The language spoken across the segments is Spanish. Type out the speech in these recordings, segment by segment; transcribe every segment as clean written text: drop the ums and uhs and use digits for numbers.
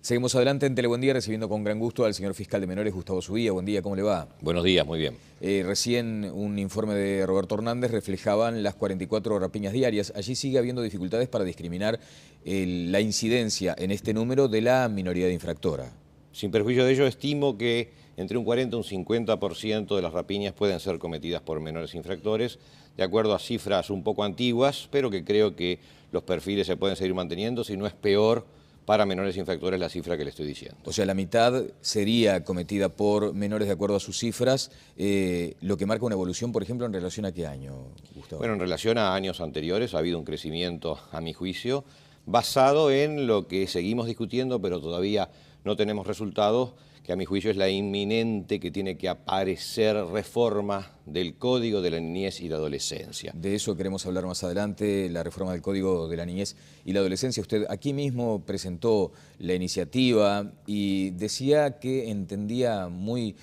Seguimos adelante en Telebuen Día, recibiendo con gran gusto al señor fiscal de menores, Gustavo Zubía. Buen día, ¿cómo le va? Buenos días, muy bien. Recién un informe de Roberto Hernández reflejaban las 44 rapiñas diarias. Allí sigue habiendo dificultades para discriminar la incidencia en este número de la minoría de infractora. Sin perjuicio de ello, estimo que entre un 40 y un 50% de las rapiñas pueden ser cometidas por menores infractores, de acuerdo a cifras un poco antiguas, pero que creo que los perfiles se pueden seguir manteniendo, si no es peor para menores infractores la cifra que le estoy diciendo. O sea, la mitad sería cometida por menores de acuerdo a sus cifras, lo que marca una evolución, por ejemplo, ¿en relación a qué año, Gustavo? Bueno, en relación a años anteriores ha habido un crecimiento, a mi juicio, basado en lo que seguimos discutiendo, pero todavía no tenemos resultados, que a mi juicio es la inminente que tiene que aparecer reforma del Código de la Niñez y la Adolescencia. De eso queremos hablar más adelante, la reforma del Código de la Niñez y la Adolescencia. Usted aquí mismo presentó la iniciativa y decía que entendía muy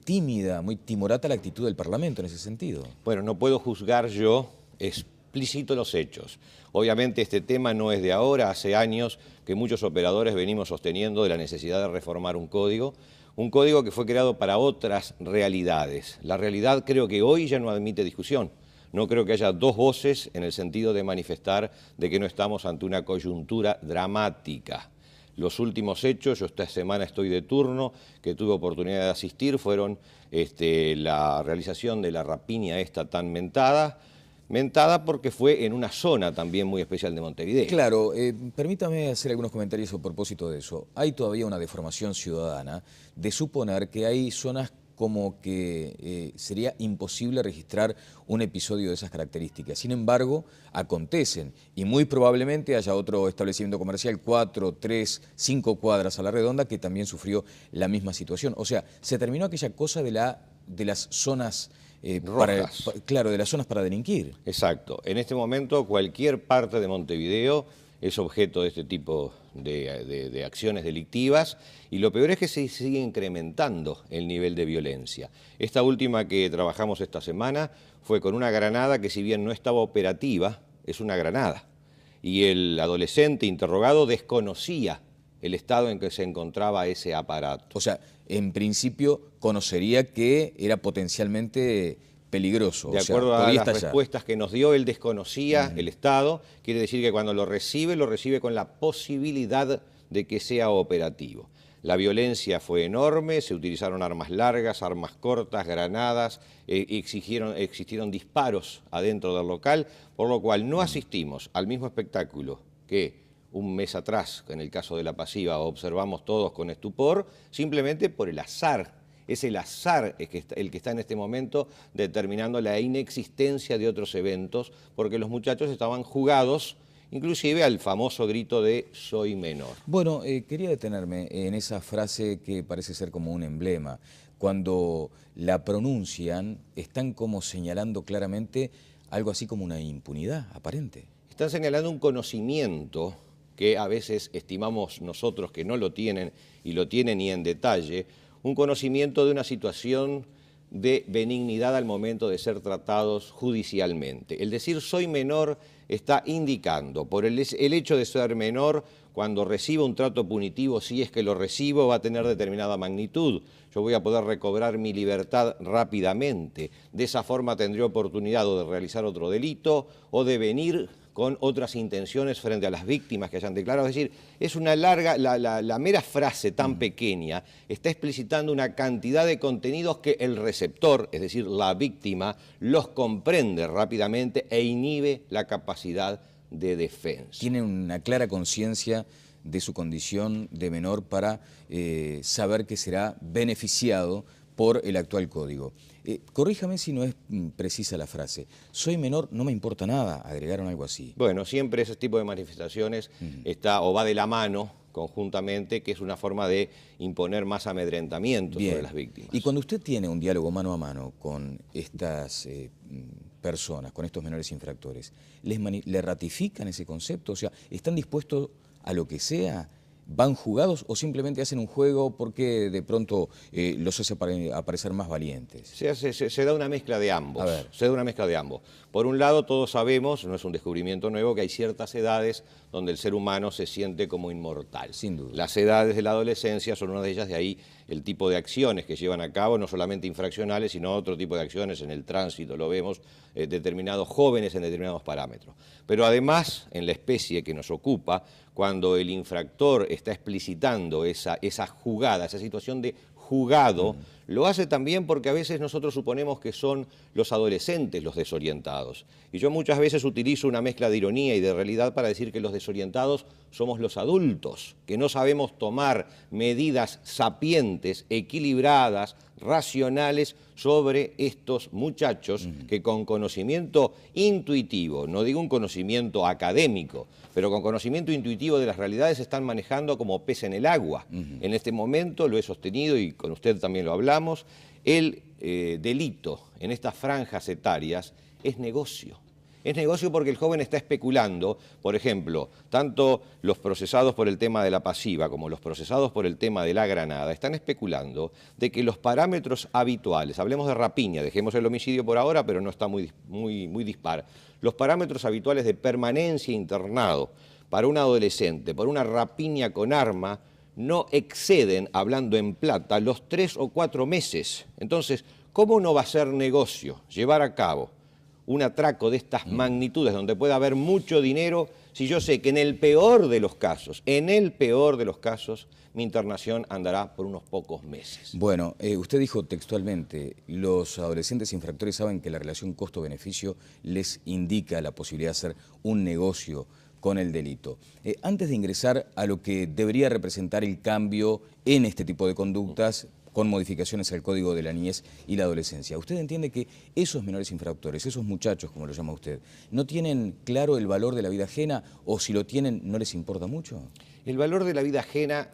tímida, muy timorata la actitud del Parlamento en ese sentido. Bueno, no puedo juzgar yo explícito los hechos. Obviamente este tema no es de ahora, hace años que muchos operadores venimos sosteniendo de la necesidad de reformar un código que fue creado para otras realidades. La realidad creo que hoy ya no admite discusión. No creo que haya dos voces en el sentido de manifestar de que no estamos ante una coyuntura dramática. Los últimos hechos, yo esta semana estoy de turno, que tuve oportunidad de asistir, fueron la realización de la rapiña esta tan mentada porque fue en una zona también muy especial de Montevideo. Claro, permítame hacer algunos comentarios a propósito de eso. Hay todavía una deformación ciudadana de suponer que hay zonas como que sería imposible registrar un episodio de esas características. Sin embargo, acontecen y muy probablemente haya otro establecimiento comercial 4, 3, 5 cuadras a la redonda que también sufrió la misma situación. O sea, se terminó aquella cosa de las zonas claro, de las zonas para delinquir. Exacto. En este momento cualquier parte de Montevideo es objeto de este tipo de acciones delictivas y lo peor es que se sigue incrementando el nivel de violencia. Esta última que trabajamos esta semana fue con una granada que si bien no estaba operativa, es una granada. Y el adolescente interrogado desconocía el estado en que se encontraba ese aparato. O sea, en principio conocería que era potencialmente peligroso. De acuerdo a las respuestas que nos dio, él desconocía el estado, quiere decir que cuando lo recibe con la posibilidad de que sea operativo. La violencia fue enorme, se utilizaron armas largas, armas cortas, granadas, existieron disparos adentro del local, por lo cual no asistimos al mismo espectáculo que un mes atrás, en el caso de la pasiva, observamos todos con estupor, simplemente por el azar. Es el azar el que está en este momento determinando la inexistencia de otros eventos, porque los muchachos estaban jugados, inclusive al famoso grito de "soy menor". Bueno, quería detenerme en esa frase que parece ser como un emblema. Cuando la pronuncian, están como señalando claramente algo así como una impunidad aparente. Están señalando un conocimiento que a veces estimamos nosotros que no lo tienen y lo tienen y en detalle, un conocimiento de una situación de benignidad al momento de ser tratados judicialmente. El decir "soy menor" está indicando, por el hecho de ser menor, cuando reciba un trato punitivo, si es que lo recibo, va a tener determinada magnitud. Yo voy a poder recobrar mi libertad rápidamente. De esa forma tendré oportunidad o de realizar otro delito o de venir con otras intenciones frente a las víctimas que hayan declarado. Es decir, es una larga, la mera frase tan pequeña está explicitando una cantidad de contenidos que el receptor, es decir, la víctima, los comprende rápidamente e inhibe la capacidad de defensa. Tiene una clara conciencia de su condición de menor para saber que será beneficiado por el actual código. Corríjame si no es precisa la frase. "Soy menor, no me importa nada", agregaron algo así. Bueno, siempre ese tipo de manifestaciones está o va de la mano conjuntamente, que es una forma de imponer más amedrentamiento sobre las víctimas. Y cuando usted tiene un diálogo mano a mano con estas personas, con estos menores infractores, ¿le ratifican ese concepto? O sea, ¿están dispuestos a lo que sea? ¿Van jugados o simplemente hacen un juego porque de pronto los hace aparecer más valientes? Se da una mezcla de ambos. A ver. Se da una mezcla de ambos. Por un lado, todos sabemos, no es un descubrimiento nuevo, que hay ciertas edades donde el ser humano se siente como inmortal. Sin duda. Las edades de la adolescencia son una de ellas, de ahí el tipo de acciones que llevan a cabo, no solamente infraccionales, sino otro tipo de acciones en el tránsito, lo vemos, determinados jóvenes en determinados parámetros. Pero además, en la especie que nos ocupa, cuando el infractor está explicitando esa jugada, esa situación de jugado, lo hace también porque a veces nosotros suponemos que son los adolescentes los desorientados. Y yo muchas veces utilizo una mezcla de ironía y de realidad para decir que los desorientados somos los adultos, que no sabemos tomar medidas sapientes, equilibradas, racionales sobre estos muchachos que con conocimiento intuitivo, no digo un conocimiento académico, pero con conocimiento intuitivo de las realidades se están manejando como pez en el agua. En este momento, lo he sostenido y con usted también lo hablamos, el delito en estas franjas etarias es negocio. Es negocio porque el joven está especulando, por ejemplo, tanto los procesados por el tema de la pasiva como los procesados por el tema de la granada, están especulando de que los parámetros habituales, hablemos de rapiña, dejemos el homicidio por ahora, pero no está muy dispar, los parámetros habituales de permanencia internado para un adolescente, por una rapiña con arma, no exceden, hablando en plata, los 3 o 4 meses. Entonces, ¿cómo no va a ser negocio llevar a cabo un atraco de estas magnitudes donde puede haber mucho dinero si yo sé que en el peor de los casos, mi internación andará por unos pocos meses? Bueno, usted dijo textualmente, los adolescentes infractores saben que la relación costo-beneficio les indica la posibilidad de hacer un negocio con el delito. Antes de ingresar a lo que debería representar el cambio en este tipo de conductas, con modificaciones al Código de la Niñez y la Adolescencia, ¿usted entiende que esos menores infractores, esos muchachos, como lo llama usted, no tienen claro el valor de la vida ajena o si lo tienen no les importa mucho? El valor de la vida ajena,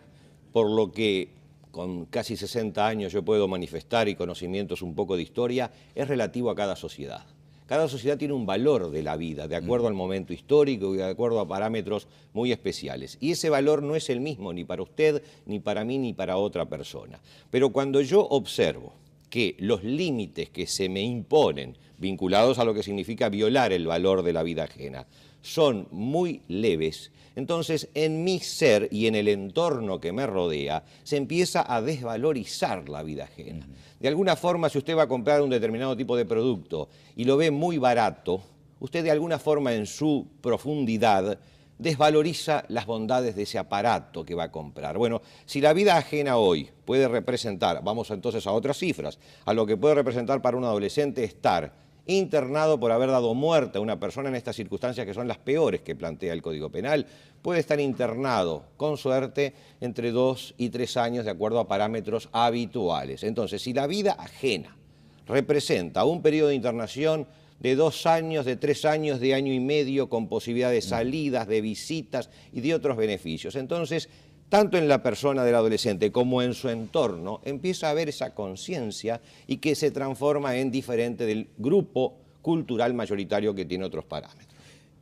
por lo que con casi 60 años yo puedo manifestar y conocimientos un poco de historia, es relativo a cada sociedad. Cada sociedad tiene un valor de la vida, de acuerdo al momento histórico y de acuerdo a parámetros muy especiales. Y ese valor no es el mismo ni para usted, ni para mí, ni para otra persona. Pero cuando yo observo que los límites que se me imponen, vinculados a lo que significa violar el valor de la vida ajena, son muy leves, entonces en mi ser y en el entorno que me rodea se empieza a desvalorizar la vida ajena. De alguna forma, si usted va a comprar un determinado tipo de producto y lo ve muy barato, usted de alguna forma en su profundidad desvaloriza las bondades de ese aparato que va a comprar. Bueno, si la vida ajena hoy puede representar, vamos entonces a otras cifras, a lo que puede representar para un adolescente estar internado por haber dado muerte a una persona en estas circunstancias que son las peores que plantea el Código Penal, puede estar internado, con suerte, entre 2 y 3 años de acuerdo a parámetros habituales. Entonces, si la vida ajena representa un periodo de internación de 2 años, de 3 años, de año y medio, con posibilidad de salidas, de visitas y de otros beneficios, entonces, tanto en la persona del adolescente como en su entorno, empieza a haber esa conciencia y que se transforma en diferente del grupo cultural mayoritario que tiene otros parámetros.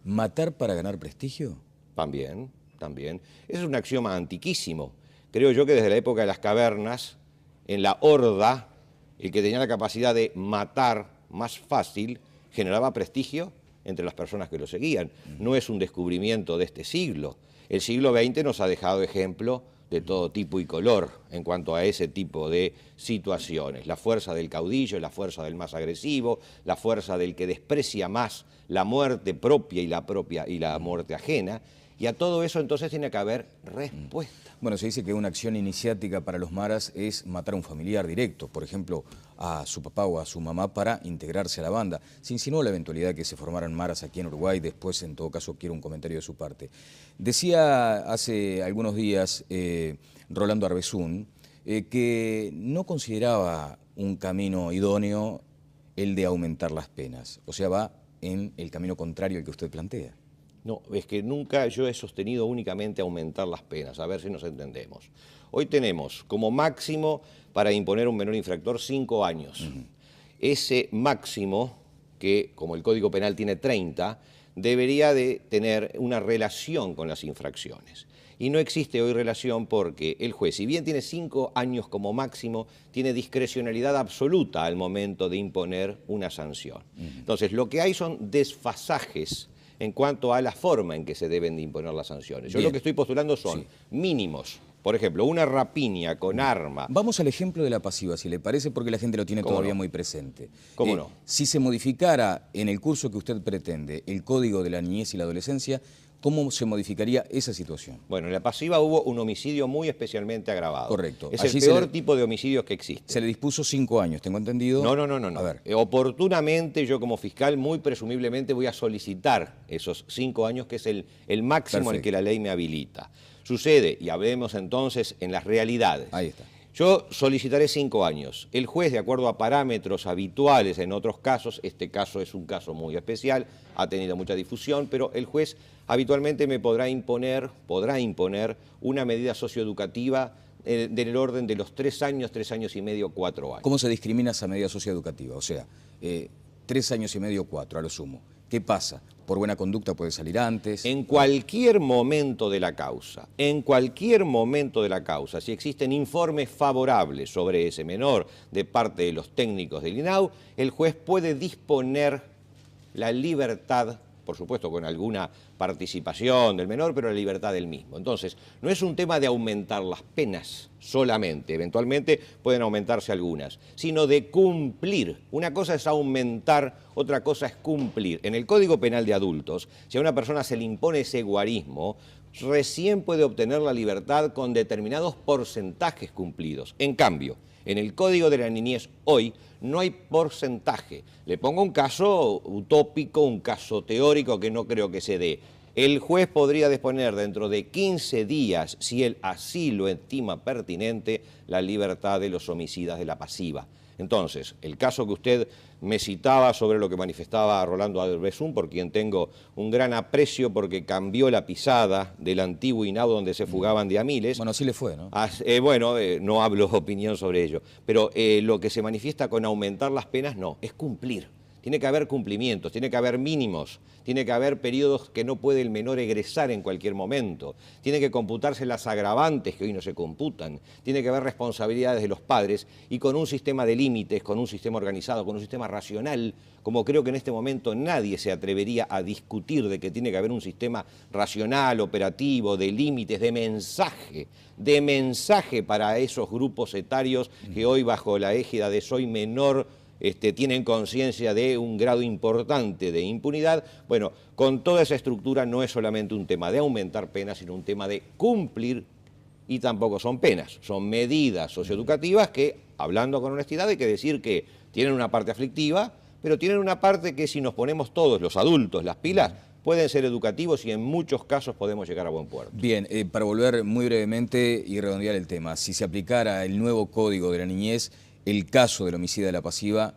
¿Matar para ganar prestigio? También. Ese es un axioma antiquísimo. Creo yo que desde la época de las cavernas, en la horda, el que tenía la capacidad de matar más fácil generaba prestigio entre las personas que lo seguían. No es un descubrimiento de este siglo. El siglo XX nos ha dejado ejemplo de todo tipo y color en cuanto a ese tipo de situaciones. La fuerza del caudillo, la fuerza del más agresivo, la fuerza del que desprecia más la muerte propia y la muerte ajena. Y a todo eso entonces tiene que haber respuesta. Bueno, se dice que una acción iniciática para los maras es matar a un familiar directo, por ejemplo, a su papá o a su mamá para integrarse a la banda. Se insinuó la eventualidad de que se formaran maras aquí en Uruguay, después en todo caso quiero un comentario de su parte. Decía hace algunos días Rolando Arbezún que no consideraba un camino idóneo el de aumentar las penas, o sea, va en el camino contrario al que usted plantea. No, es que nunca yo he sostenido únicamente aumentar las penas, a ver si nos entendemos. Hoy tenemos como máximo para imponer a un menor infractor 5 años. Ese máximo, que como el Código Penal tiene 30, debería de tener una relación con las infracciones. y no existe hoy relación porque el juez, si bien tiene 5 años como máximo, tiene discrecionalidad absoluta al momento de imponer una sanción. Entonces, lo que hay son desfasajes en cuanto a la forma en que se deben de imponer las sanciones. Yo Bien. lo que estoy postulando son mínimos. Por ejemplo, una rapiña con arma. Vamos al ejemplo de la pasiva, si le parece, porque la gente lo tiene ¿Cómo todavía no? muy presente. ¿Cómo no? Si se modificara en el curso que usted pretende el Código de la Niñez y la Adolescencia, ¿cómo se modificaría esa situación? Bueno, en la pasiva hubo un homicidio muy especialmente agravado. Correcto. Es Allí el peor tipo de homicidios que existe. Se le dispuso 5 años, tengo entendido. No. A ver. Oportunamente, yo como fiscal, muy presumiblemente voy a solicitar esos 5 años, que es el máximo al Perfecto. que la ley me habilita. Sucede, y hablemos entonces en las realidades. Ahí está. Yo solicitaré 5 años. El juez, de acuerdo a parámetros habituales en otros casos, este caso es un caso muy especial, ha tenido mucha difusión, pero el juez habitualmente me podrá imponer una medida socioeducativa del orden de los 3 años y medio, 4 años. ¿Cómo se discrimina esa medida socioeducativa? O sea, 3 años y medio, 4, a lo sumo. ¿Qué pasa? ¿Por buena conducta puede salir antes? En cualquier momento de la causa, si existen informes favorables sobre ese menor de parte de los técnicos del INAU, el juez puede disponer la libertad, por supuesto con alguna participación del menor, pero la libertad del mismo. Entonces, no es un tema de aumentar las penas solamente, eventualmente pueden aumentarse algunas, sino de cumplir. Una cosa es aumentar, otra cosa es cumplir. En el Código Penal de Adultos, si a una persona se le impone ese guarismo, recién puede obtener la libertad con determinados porcentajes cumplidos. En cambio, en el Código de la Niñez hoy no hay porcentaje. Le pongo un caso utópico, un caso teórico que no creo que se dé. El juez podría disponer dentro de 15 días, si él así lo estima pertinente, la libertad de los homicidas de la pasiva. Entonces, el caso que usted me citaba sobre lo que manifestaba Rolando Alverzún, por quien tengo un gran aprecio porque cambió la pisada del antiguo INAU donde se fugaban de a miles. Bueno, así le fue, ¿no? No hablo opinión sobre ello, pero lo que se manifiesta con aumentar las penas no, es cumplir. Tiene que haber cumplimientos, tiene que haber mínimos, tiene que haber periodos que no puede el menor egresar en cualquier momento, tiene que computarse las agravantes que hoy no se computan, tiene que haber responsabilidades de los padres y con un sistema de límites, con un sistema organizado, con un sistema racional, como creo que en este momento nadie se atrevería a discutir de que tiene que haber un sistema racional, operativo, de límites, de mensaje para esos grupos etarios que hoy bajo la égida de Soy Menor tienen conciencia de un grado importante de impunidad. Bueno, con toda esa estructura no es solamente un tema de aumentar penas, sino un tema de cumplir, y tampoco son penas, son medidas socioeducativas que, hablando con honestidad, hay que decir que tienen una parte aflictiva, pero tienen una parte que si nos ponemos todos, los adultos, las pilas, pueden ser educativos y en muchos casos podemos llegar a buen puerto. Bien, para volver muy brevemente y redondear el tema, si se aplicara el nuevo Código de la Niñez, el caso del homicida de la pasiva,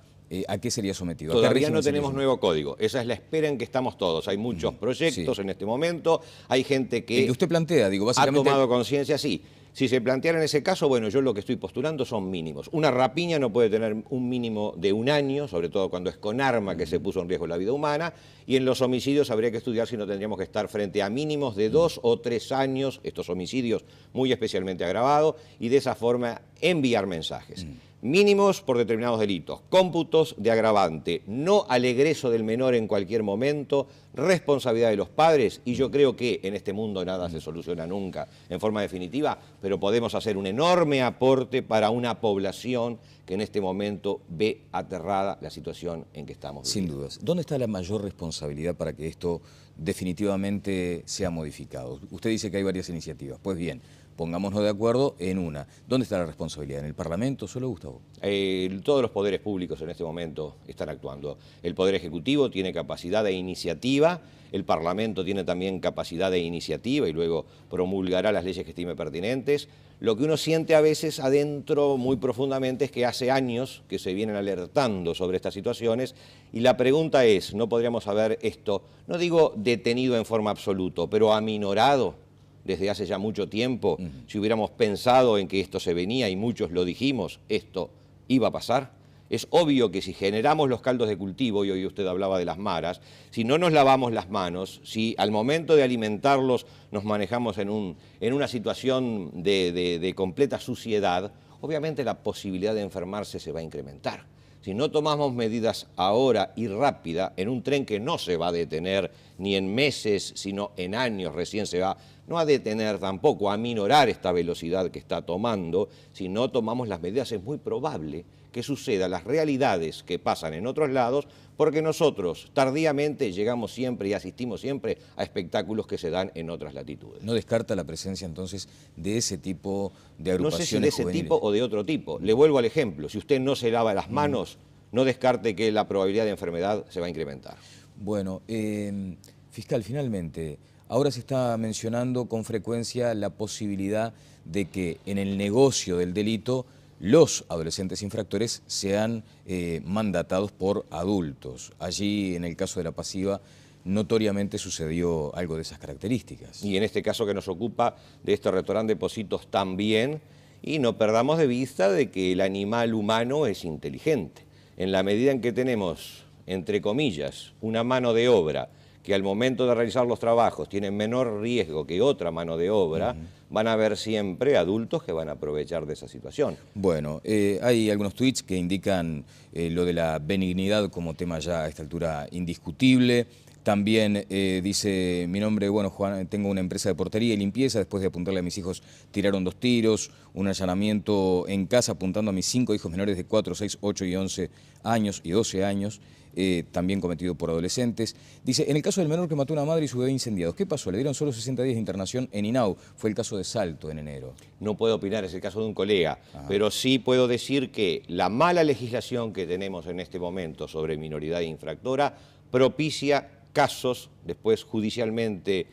¿a qué sería sometido? Todavía no tenemos nuevo código, esa es la espera en que estamos todos. Hay muchos proyectos en este momento, hay gente que... El que usted plantea, digo, básicamente... Ha tomado conciencia, sí. Si se planteara en ese caso, bueno, yo lo que estoy postulando son mínimos. Una rapiña no puede tener un mínimo de 1 año, sobre todo cuando es con arma que se puso en riesgo la vida humana, y en los homicidios habría que estudiar si no tendríamos que estar frente a mínimos de 2 o 3 años, estos homicidios muy especialmente agravados, y de esa forma enviar mensajes. Mínimos por determinados delitos, cómputos de agravante, no al egreso del menor en cualquier momento, responsabilidad de los padres, y yo creo que en este mundo nada se soluciona nunca en forma definitiva, pero podemos hacer un enorme aporte para una población que en este momento ve aterrada la situación en que estamos viviendo. Sin dudas. ¿Dónde está la mayor responsabilidad para que esto definitivamente sea modificado? Usted dice que hay varias iniciativas. Pues bien, pongámonos de acuerdo en una. ¿Dónde está la responsabilidad? ¿En el Parlamento solo, Gustavo? Todos los poderes públicos en este momento están actuando. El Poder Ejecutivo tiene capacidad de iniciativa, el Parlamento tiene también capacidad de iniciativa y luego promulgará las leyes que estime pertinentes. Lo que uno siente a veces adentro muy profundamente es que hace años que se vienen alertando sobre estas situaciones y la pregunta es, ¿no podríamos haber esto, no digo detenido en forma absoluta, pero aminorado desde hace ya mucho tiempo? Si hubiéramos pensado en que esto se venía y muchos lo dijimos, esto iba a pasar. Es obvio que si generamos los caldos de cultivo, y hoy usted hablaba de las maras, si no nos lavamos las manos, si al momento de alimentarlos nos manejamos en una situación de completa suciedad, obviamente la posibilidad de enfermarse se va a incrementar. Si no tomamos medidas ahora y rápida, en un tren que no se va a detener ni en meses, sino en años, recién se va, no a detener tampoco, a minorar esta velocidad que está tomando, si no tomamos las medidas es muy probable que sucedan las realidades que pasan en otros lados, porque nosotros tardíamente llegamos siempre y asistimos siempre a espectáculos que se dan en otras latitudes. ¿No descarta la presencia entonces de ese tipo de agrupaciones No sé si de ese juveniles? tipo o de otro tipo. Le vuelvo al ejemplo, si usted no se lava las manos, no descarte que la probabilidad de enfermedad se va a incrementar. Bueno, fiscal, finalmente, ahora se está mencionando con frecuencia la posibilidad de que en el negocio del delito los adolescentes infractores sean mandatados por adultos. Allí, en el caso de la pasiva, notoriamente sucedió algo de esas características. Y en este caso que nos ocupa de este restaurante de Pocitos también, y no perdamos de vista de que el animal humano es inteligente. En la medida en que tenemos, entre comillas, una mano de obra que al momento de realizar los trabajos tienen menor riesgo que otra mano de obra, van a haber siempre adultos que van a aprovechar de esa situación. Bueno, hay algunos tweets que indican lo de la benignidad como tema ya a esta altura indiscutible. También dice, mi nombre, bueno, Juan, tengo una empresa de portería y limpieza, después de apuntarle a mis hijos tiraron 2 tiros, un allanamiento en casa apuntando a mis 5 hijos menores de 4, 6, 8 y 11 años y 12 años, también cometido por adolescentes. Dice, en el caso del menor que mató a una madre y su bebé incendiados, ¿qué pasó? Le dieron solo 60 días de internación en INAU, fue el caso de Salto en enero. No puedo opinar, es el caso de un colega, pero sí puedo decir que la mala legislación que tenemos en este momento sobre minoridad infractora propicia casos después judicialmente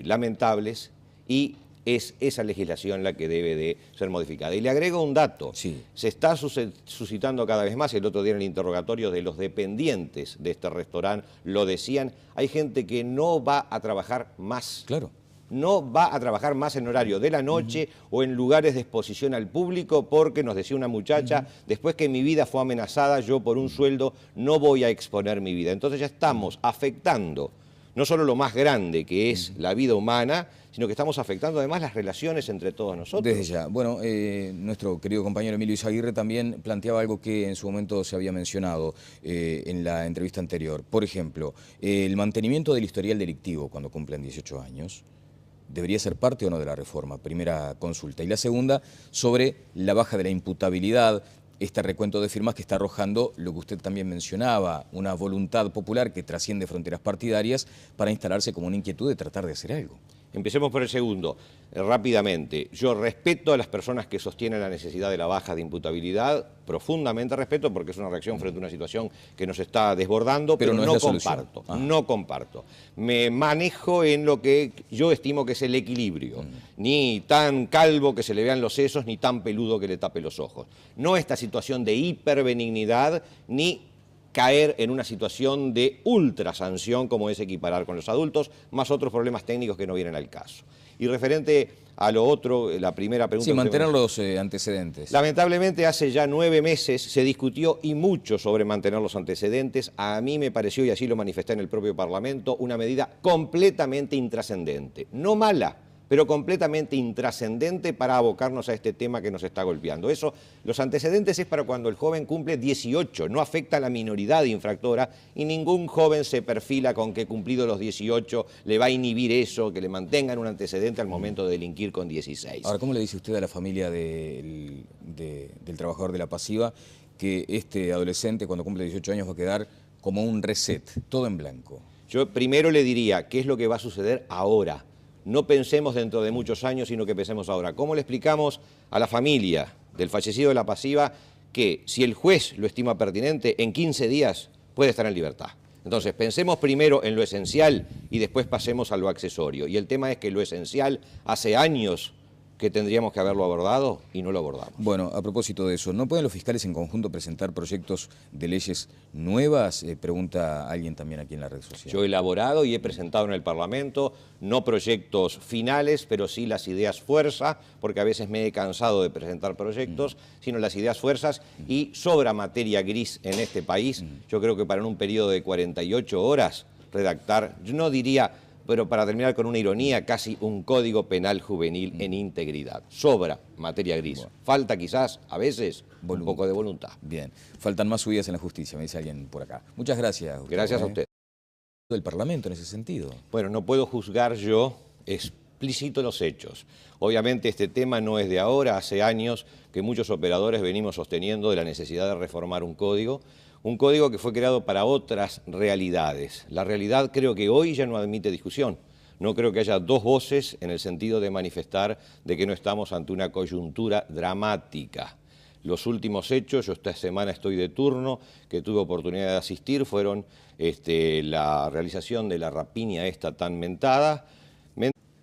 lamentables, y es esa legislación la que debe de ser modificada. Y le agrego un dato, sí. Se está suscitando cada vez más, el otro día en el interrogatorio de los dependientes de este restaurante lo decían, hay gente que no va a trabajar más. Claro. No va a trabajar más en horario de la noche o en lugares de exposición al público, porque nos decía una muchacha, después que mi vida fue amenazada, yo por un sueldo no voy a exponer mi vida. Entonces ya estamos afectando no solo lo más grande que es la vida humana, sino que estamos afectando además las relaciones entre todos nosotros. Desde ya. Bueno, nuestro querido compañero Emilio Izaguirre también planteaba algo que en su momento se había mencionado en la entrevista anterior. Por ejemplo, el mantenimiento del historial delictivo cuando cumplen 18 años. ¿Debería ser parte o no de la reforma? Primera consulta. Y la segunda, sobre la baja de la imputabilidad, este recuento de firmas que está arrojando lo que usted también mencionaba, una voluntad popular que trasciende fronteras partidarias para instalarse como una inquietud de tratar de hacer algo. Empecemos por el segundo, rápidamente. Yo respeto a las personas que sostienen la necesidad de la baja de imputabilidad, profundamente respeto, porque es una reacción frente a una situación que nos está desbordando, pero no comparto, no comparto. Me manejo en lo que yo estimo que es el equilibrio, ni tan calvo que se le vean los sesos, ni tan peludo que le tape los ojos. No esta situación de hiperbenignidad, ni caer en una situación de ultrasanción como es equiparar con los adultos, más otros problemas técnicos que no vienen al caso. Y referente a lo otro, la primera pregunta... Sí, mantener los antecedentes. Lamentablemente hace ya 9 meses se discutió y mucho sobre mantener los antecedentes. A mí me pareció, y así lo manifesté en el propio Parlamento, una medida completamente intrascendente. No mala, pero completamente intrascendente para abocarnos a este tema que nos está golpeando. Eso, los antecedentes es para cuando el joven cumple 18, no afecta a la minoridad infractora, y ningún joven se perfila con que cumplido los 18 le va a inhibir eso, que le mantengan un antecedente al momento de delinquir con 16. Ahora, ¿cómo le dice usted a la familia del trabajador de la pasiva que este adolescente cuando cumple 18 años va a quedar como un reset, todo en blanco? Yo primero le diría, ¿qué es lo que va a suceder ahora? No pensemos dentro de muchos años, sino que pensemos ahora. ¿Cómo le explicamos a la familia del fallecido de la pasiva que si el juez lo estima pertinente, en 15 días puede estar en libertad? Entonces, pensemos primero en lo esencial y después pasemos a lo accesorio. Y el tema es que lo esencial hace años que tendríamos que haberlo abordado y no lo abordamos. Bueno, a propósito de eso, ¿no pueden los fiscales en conjunto presentar proyectos de leyes nuevas? Pregunta alguien también aquí en la red social. Yo he elaborado y he presentado en el Parlamento, no proyectos finales, pero sí las ideas fuerza, porque a veces me he cansado de presentar proyectos, sino las ideas fuerzas, y sobra materia gris en este país. Yo creo que para un periodo de 48 horas redactar, yo no diría, pero para terminar con una ironía, casi un código penal juvenil en integridad. Sobra materia gris. Bueno. Falta quizás, a veces, un poco de voluntad. Bien. Faltan más subidas en la justicia, me dice alguien por acá. Muchas gracias, Gustavo. Gracias a usted. Del Parlamento en ese sentido. Bueno, no puedo juzgar yo explícito los hechos. Obviamente este tema no es de ahora, hace años que muchos operadores venimos sosteniendo de la necesidad de reformar un código que fue creado para otras realidades. La realidad creo que hoy ya no admite discusión. No creo que haya dos voces en el sentido de manifestar de que no estamos ante una coyuntura dramática. Los últimos hechos, yo esta semana estoy de turno, que tuve oportunidad de asistir, fueron la realización de la rapiña esta tan mentada.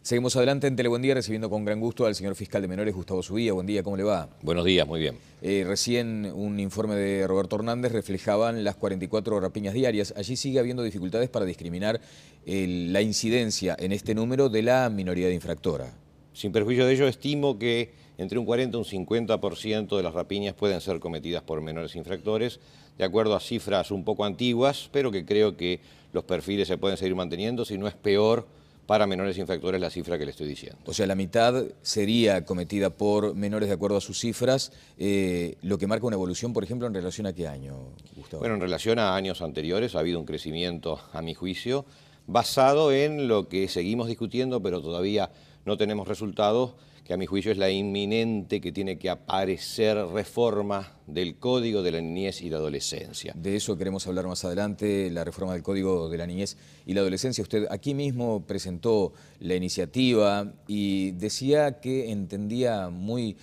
Seguimos adelante en Telebuen Día recibiendo con gran gusto al señor fiscal de menores, Gustavo Subía. Buen día, ¿cómo le va? Buenos días, muy bien. Recién un informe de Roberto Hernández reflejaban las 44 rapiñas diarias. Allí sigue habiendo dificultades para discriminar la incidencia en este número de la minoría de infractora. Sin perjuicio de ello, estimo que entre un 40 y un 50% de las rapiñas pueden ser cometidas por menores infractores, de acuerdo a cifras un poco antiguas, pero que creo que los perfiles se pueden seguir manteniendo, si no es peor para menores infractores la cifra que le estoy diciendo. O sea, la mitad sería cometida por menores de acuerdo a sus cifras, lo que marca una evolución, por ejemplo, ¿en relación a qué año, Gustavo? Bueno, en relación a años anteriores ha habido un crecimiento, a mi juicio, basado en lo que seguimos discutiendo, pero todavía no tenemos resultados, que a mi juicio es la inminente que tiene que aparecer reforma del Código de la Niñez y la Adolescencia. De eso queremos hablar más adelante, la reforma del Código de la Niñez y la Adolescencia. Usted aquí mismo presentó la iniciativa y decía que entendía muy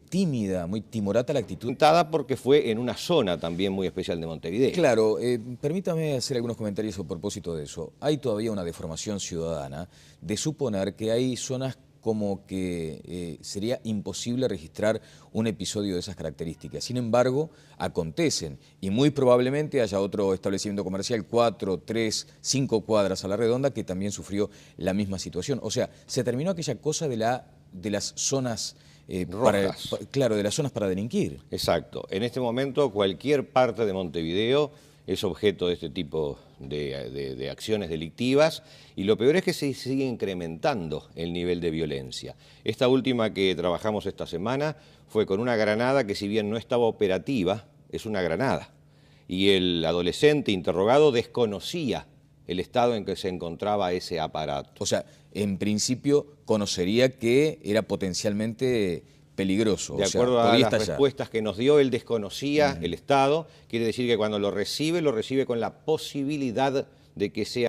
tímida, muy timorata la actitud. Porque fue en una zona también muy especial de Montevideo. Claro, permítame hacer algunos comentarios a propósito de eso. Hay todavía una deformación ciudadana de suponer que hay zonas como que sería imposible registrar un episodio de esas características. Sin embargo, acontecen y muy probablemente haya otro establecimiento comercial 4, 3, 5 cuadras a la redonda que también sufrió la misma situación. O sea, se terminó aquella cosa de las zonas claro, de las zonas para delinquir. Exacto. En este momento cualquier parte de Montevideo es objeto de este tipo de acciones delictivas y lo peor es que se sigue incrementando el nivel de violencia. Esta última que trabajamos esta semana fue con una granada que, si bien no estaba operativa, es una granada. Y el adolescente interrogado desconocía el estado en que se encontraba ese aparato. O sea, en principio conocería que era potencialmente peligroso. De acuerdo a las respuestas que nos dio, él desconocía el estado, quiere decir que cuando lo recibe con la posibilidad de que sea